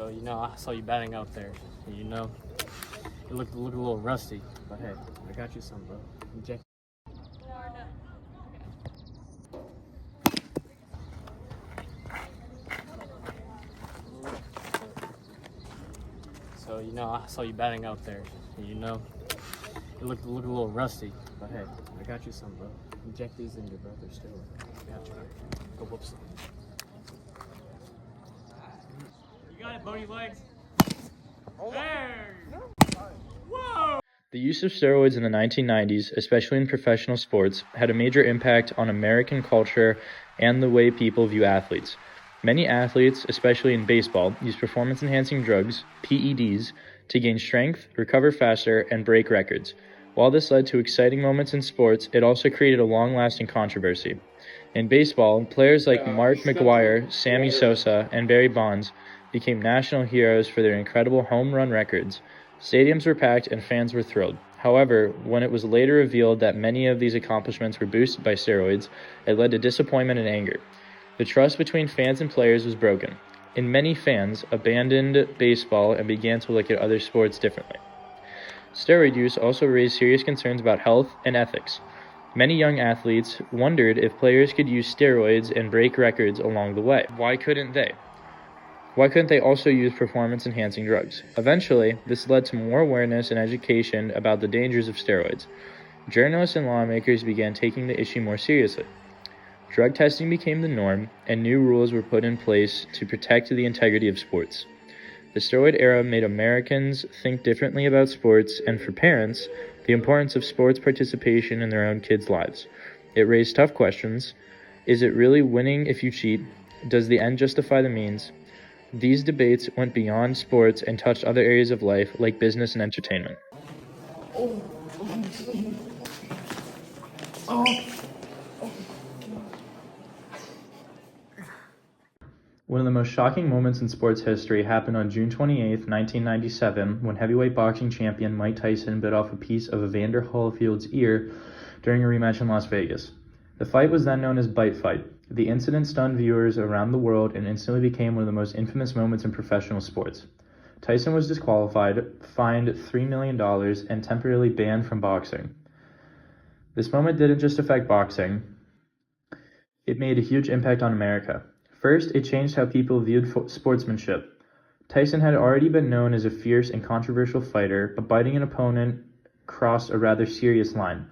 I saw you batting out there. You look a little rusty, but hey, I got you some, bro. Inject. I saw you batting out there. You look a little rusty, but hey, I got you some, bro. Inject these in your bro. They're still. Got you. Go whoop some. You got it, Bony Legs. There. Whoa. The use of steroids in the 1990s, especially in professional sports, had a major impact on American culture and the way people view athletes. Many athletes, especially in baseball, use performance-enhancing drugs, PEDs, to gain strength, recover faster, and break records. While this led to exciting moments in sports, it also created a long-lasting controversy. In baseball, players like Mark McGwire, Sammy Sosa, and Barry Bonds became national heroes for their incredible home run records. Stadiums were packed and fans were thrilled. However, when it was later revealed that many of these accomplishments were boosted by steroids, it led to disappointment and anger. The trust between fans and players was broken, and many fans abandoned baseball and began to look at other sports differently. Steroid use also raised serious concerns about health and ethics. Many young athletes wondered if players could use steroids and break records along the way. Why couldn't they? Why couldn't they also use performance-enhancing drugs? Eventually, this led to more awareness and education about the dangers of steroids. Journalists and lawmakers began taking the issue more seriously. Drug testing became the norm, and new rules were put in place to protect the integrity of sports. The steroid era made Americans think differently about sports, and for parents, the importance of sports participation in their own kids' lives. It raised tough questions. Is it really winning if you cheat? Does the end justify the means? These debates went beyond sports and touched other areas of life, like business and entertainment. One of the most shocking moments in sports history happened on June 28, 1997, when heavyweight boxing champion Mike Tyson bit off a piece of Evander Holyfield's ear during a rematch in Las Vegas. The fight was then known as Bite Fight. The incident stunned viewers around the world and instantly became one of the most infamous moments in professional sports. Tyson was disqualified, fined $3 million, and temporarily banned from boxing. This moment didn't just affect boxing. It made a huge impact on America. First, it changed how people viewed sportsmanship. Tyson had already been known as a fierce and controversial fighter, but biting an opponent crossed a rather serious line.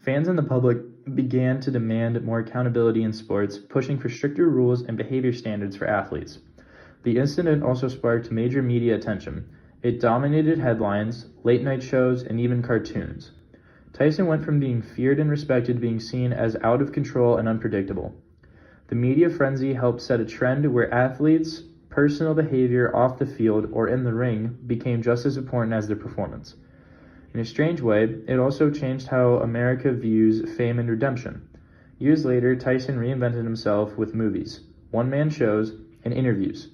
Fans and the public began to demand more accountability in sports, pushing for stricter rules and behavior standards for athletes. The incident also sparked major media attention. It dominated headlines, late-night shows, and even cartoons. Tyson went from being feared and respected to being seen as out of control and unpredictable. The media frenzy helped set a trend where athletes' personal behavior off the field or in the ring became just as important as their performance. In a strange way, it also changed how America views fame and redemption. Years later, Tyson reinvented himself with movies, one-man shows, and interviews.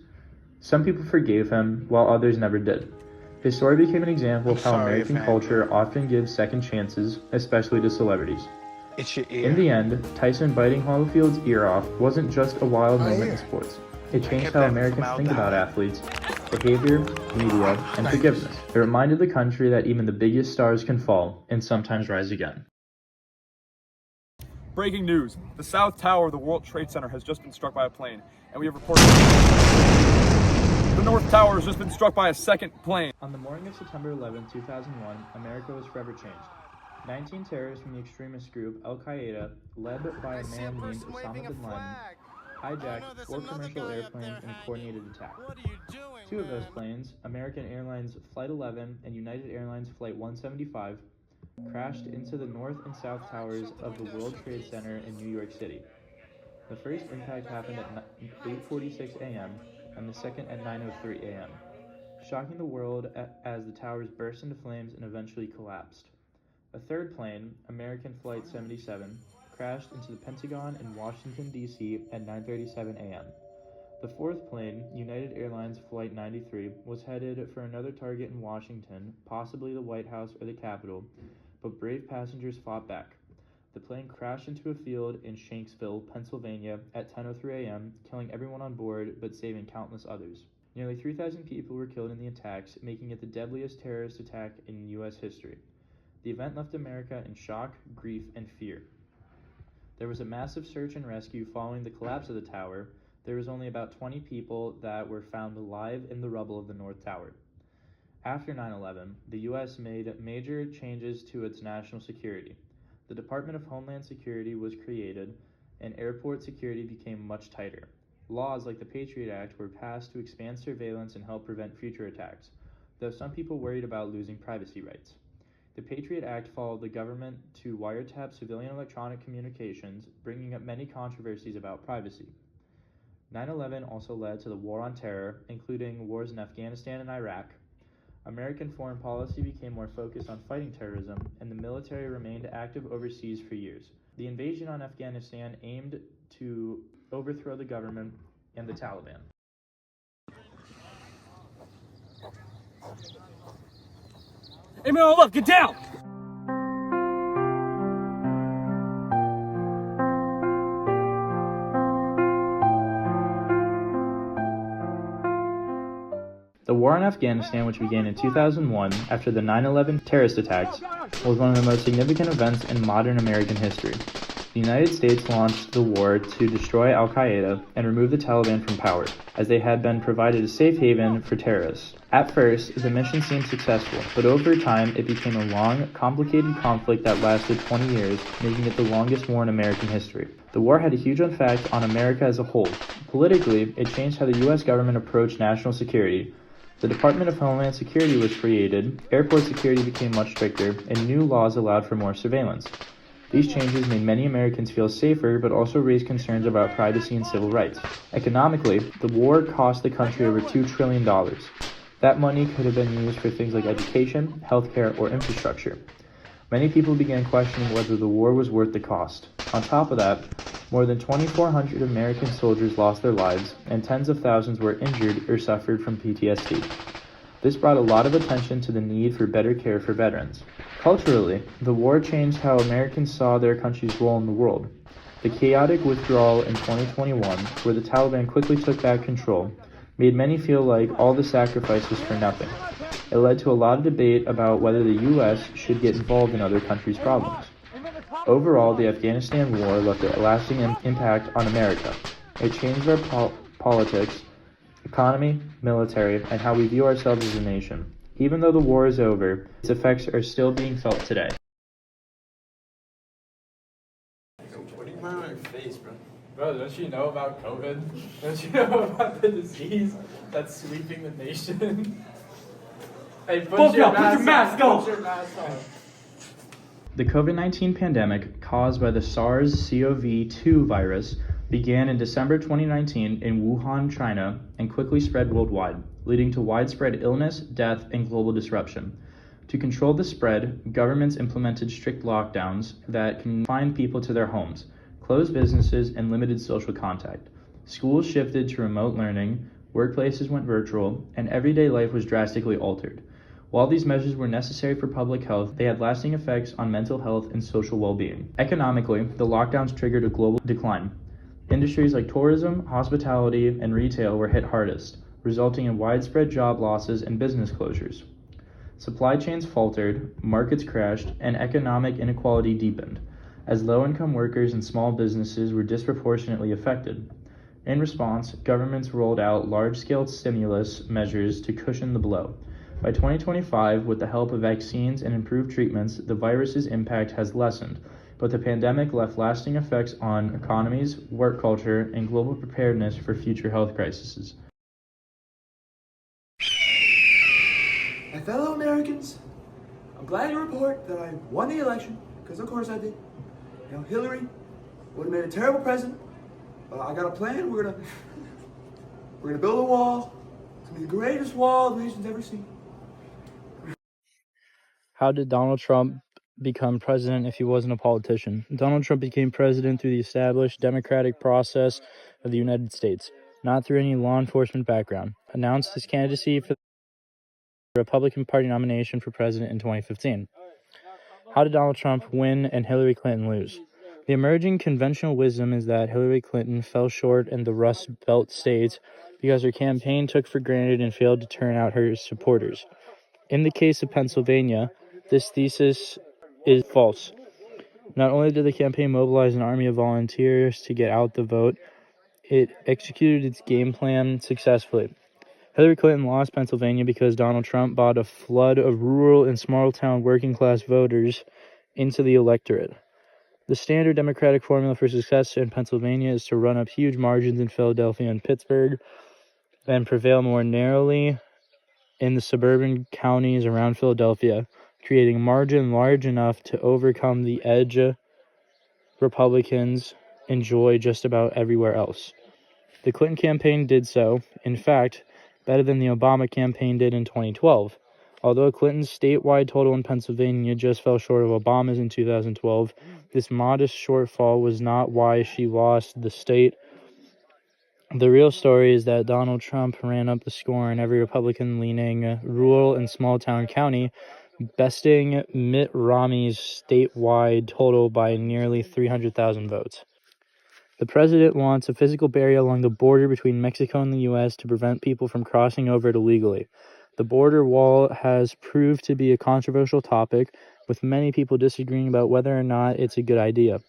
Some people forgave him, while others never did. His story became an example of how American culture often gives second chances, especially to celebrities. It's your ear. In the end, Tyson biting Holyfield's ear off wasn't just a wild moment in sports. It changed how Americans think about athletes, behavior, media, and forgiveness. It reminded the country that even the biggest stars can fall and sometimes rise again. Breaking news. The South Tower of the World Trade Center has just been struck by a plane, and we have reported the North Tower has just been struck by a second plane. On the morning of September 11, 2001, America was forever changed. 19 terrorists from the extremist group Al-Qaeda, led by a man named Osama bin Laden, hijacked 4 commercial airplanes in a coordinated attack. 2 of those planes, American Airlines Flight 11 and United Airlines Flight 175, crashed into the north and south towers of the World Trade Center in New York City. The first impact happened at 8:46 a.m. and the second at 9:03 a.m., shocking the world as the towers burst into flames and eventually collapsed. A third plane, American Flight 77, crashed into the Pentagon in Washington, D.C. at 9:37 a.m. The fourth plane, United Airlines Flight 93, was headed for another target in Washington, possibly the White House or the Capitol, but brave passengers fought back. The plane crashed into a field in Shanksville, Pennsylvania at 10:03 a.m., killing everyone on board but saving countless others. Nearly 3,000 people were killed in the attacks, making it the deadliest terrorist attack in U.S. history. The event left America in shock, grief, and fear. There was a massive search and rescue following the collapse of the tower. There was only about 20 people that were found alive in the rubble of the North Tower. After 9/11, the U.S. made major changes to its national security. The Department of Homeland Security was created, and airport security became much tighter. Laws like the Patriot Act were passed to expand surveillance and help prevent future attacks, though some people worried about losing privacy rights. The Patriot Act followed the government to wiretap civilian electronic communications, bringing up many controversies about privacy. 9/11 also led to the War on Terror, including wars in Afghanistan and Iraq. American foreign policy became more focused on fighting terrorism, and the military remained active overseas for years. The invasion on Afghanistan aimed to overthrow the government and the Taliban. Hey man, on the left, get down! The war in Afghanistan, which began in 2001 after the 9/11 terrorist attacks, was one of the most significant events in modern American history. The United States launched the war to destroy al-Qaeda and remove the Taliban from power, as they had been provided a safe haven for terrorists. At first, the mission seemed successful, but over time it became a long, complicated conflict that lasted 20 years, making it the longest war in American history. The war had a huge effect on America as a whole. Politically, it changed how the U.S. government approached national security. The Department of Homeland Security was created, airport security became much stricter, and new laws allowed for more surveillance. These changes made many Americans feel safer, but also raised concerns about privacy and civil rights. Economically, the war cost the country over $2 trillion. That money could have been used for things like education, healthcare, or infrastructure. Many people began questioning whether the war was worth the cost. On top of that, more than 2,400 American soldiers lost their lives, and tens of thousands were injured or suffered from PTSD. This brought a lot of attention to the need for better care for veterans. Culturally, the war changed how Americans saw their country's role in the world. The chaotic withdrawal in 2021, where the Taliban quickly took back control, made many feel like all the sacrifice was for nothing. It led to a lot of debate about whether the U.S. should get involved in other countries' problems. Overall, the Afghanistan war left a lasting impact on America. It changed our politics, economy, military, and how we view ourselves as a nation. Even though the war is over, its effects are still being felt today. What are you wearing on your face, bro? Bro, don't you know about COVID? Don't you know about the disease that's sweeping the nation? Hey, put your mask on! Put your mask on! The COVID-19 pandemic, caused by the SARS-CoV-2 virus, began in December 2019 in Wuhan, China, and quickly spread worldwide, leading to widespread illness, death, and global disruption. To control the spread, governments implemented strict lockdowns that confined people to their homes, closed businesses, and limited social contact. Schools shifted to remote learning, workplaces went virtual, and everyday life was drastically altered. While these measures were necessary for public health, they had lasting effects on mental health and social well-being. Economically, the lockdowns triggered a global decline. Industries like tourism, hospitality, and retail were hit hardest, resulting in widespread job losses and business closures. Supply chains faltered, markets crashed, and economic inequality deepened, as low-income workers and small businesses were disproportionately affected. In response, governments rolled out large-scale stimulus measures to cushion the blow. By 2025, with the help of vaccines and improved treatments, the virus's impact has lessened, but the pandemic left lasting effects on economies, work culture, and global preparedness for future health crises. My fellow Americans, I'm glad to report that I won the election, because of course I did. You know, Hillary would have made a terrible president. I got a plan. We're gonna build a wall. It's gonna be the greatest wall the nation's ever seen. How did Donald Trump become president if he wasn't a politician? Donald Trump became president through the established democratic process of the United States, not through any law enforcement background. Announced his candidacy for the Republican Party nomination for president in 2015. How did Donald Trump win and Hillary Clinton lose? The emerging conventional wisdom is that Hillary Clinton fell short in the Rust Belt states because her campaign took for granted and failed to turn out her supporters. In the case of Pennsylvania, this thesis is false. Not only did the campaign mobilize an army of volunteers to get out the vote, it executed its game plan successfully. Hillary Clinton lost Pennsylvania because Donald Trump brought a flood of rural and small-town working-class voters into the electorate. The standard Democratic formula for success in Pennsylvania is to run up huge margins in Philadelphia and Pittsburgh and prevail more narrowly in the suburban counties around Philadelphia, creating a margin large enough to overcome the edge Republicans enjoy just about everywhere else. The Clinton campaign did so, in fact, better than the Obama campaign did in 2012. Although Clinton's statewide total in Pennsylvania just fell short of Obama's in 2012, this modest shortfall was not why she lost the state. The real story is that Donald Trump ran up the score in every Republican-leaning rural and small-town county, besting Mitt Romney's statewide total by nearly 300,000 votes. The president wants a physical barrier along the border between Mexico and the U.S. to prevent people from crossing over it illegally. The border wall has proved to be a controversial topic, with many people disagreeing about whether or not it's a good idea.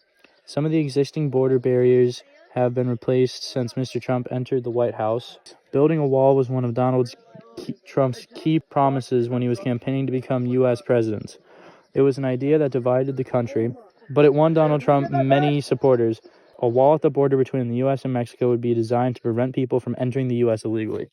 Some of the existing border barriers have been replaced since Mr. Trump entered the White House. Building a wall was one of Donald Trump's key promises when he was campaigning to become U.S. president. It was an idea that divided the country, but it won Donald Trump many supporters. A wall at the border between the U.S. and Mexico would be designed to prevent people from entering the U.S. illegally.